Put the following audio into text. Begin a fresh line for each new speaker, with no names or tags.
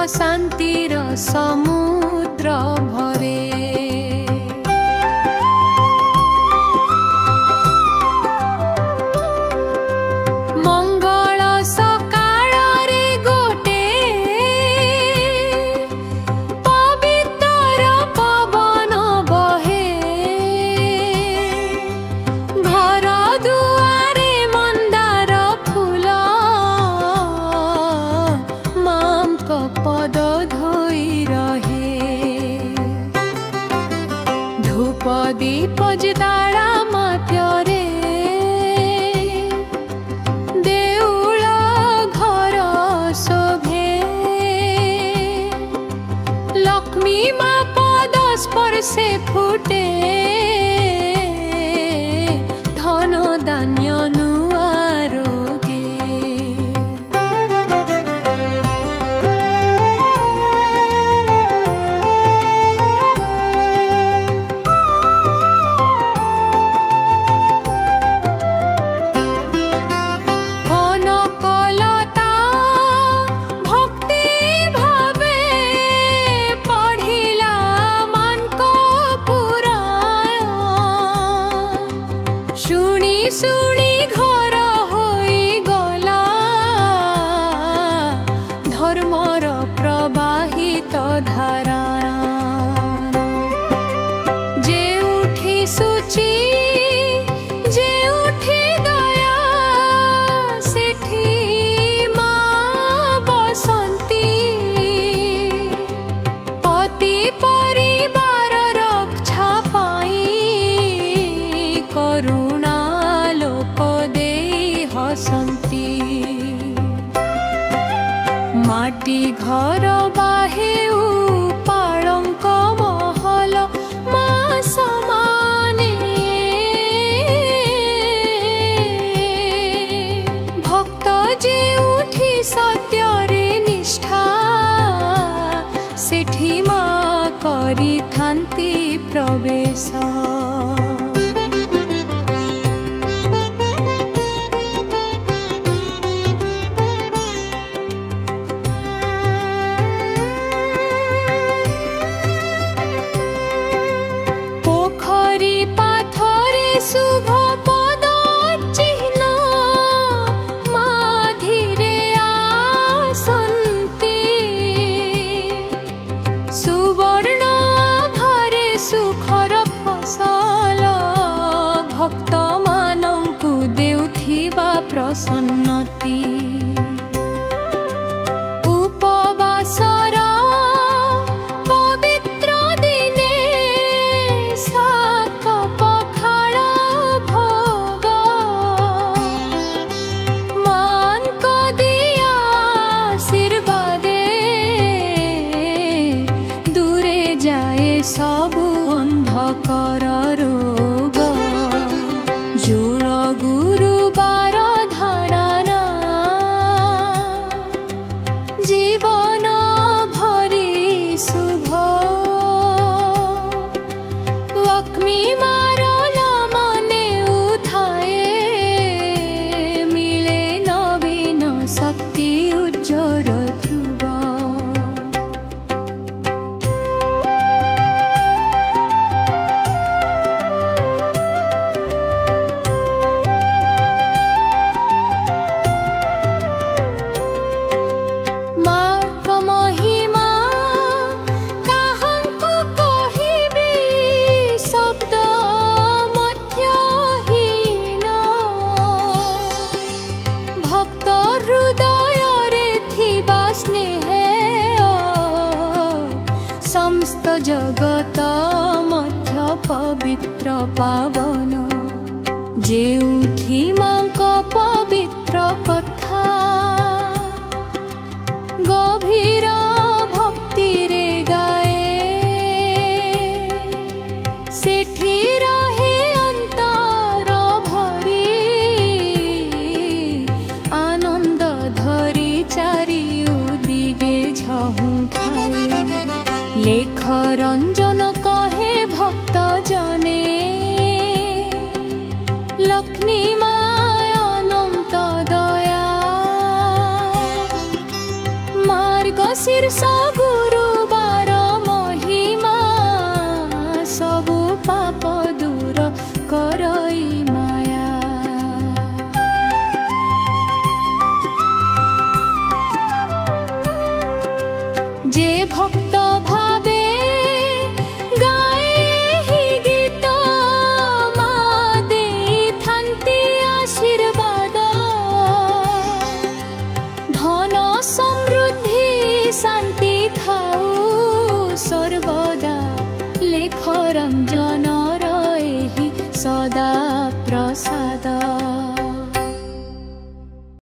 अशांतिर समुद्र भरे। दीप जिताड़ा मात्रे देउल घर शोभे। लक्ष्मी मा पद स्पर्शे फुटे धन धान्य नुआ रोगे। शुणी घर होई गला धर्मर प्रवाहित धारा। जे उठी सूची जे उठी दया सेठी मां बसंती। पति परिवार रक्षा पाई करुणा हसंती। माटी घर बाहे पाळंक महल मा समाने। भक्त जे उठी सत्यरे निष्ठा सेठी मा करी थांती प्रवेश। शुभ पद चिन्ह माधिरे आसंती। सुवर्ण घरे सुखर फसल भक्त मानंकु देउथिबा प्रसन्नति। उपवासर पवित्र दिने साक पखाळ भोग मान को दिया आशीर्वादे। दूरे जाए सबु अंधकार रोग। जुल गुरुबार धारणा जीवन भरी शुभ। लक्ष्मी मारल मने उठाए मिले नवीन शक्ति उज्जवल ध्रुव। समस्त जगत मध्य पवित्र पावन। जेउठी मांक पवित्र कथा गभीर भक्ति रे गाए। सेठी रहे अंतर भरी आनंद धरी चारि दिगे झहुठाए। लेख रंजन कहे भक्त जने लक्ष्मी माया अनंत दया मार्ग शीर्ष गुरुवार महिमा सबु पाप दूर करई माया जे भक्त भावे गाए ही गीत मा दे थांती आशीर्वाद धन समृद्धि शांति थाऊ सर्वदा लेख रंजन रही सदा प्रसाद।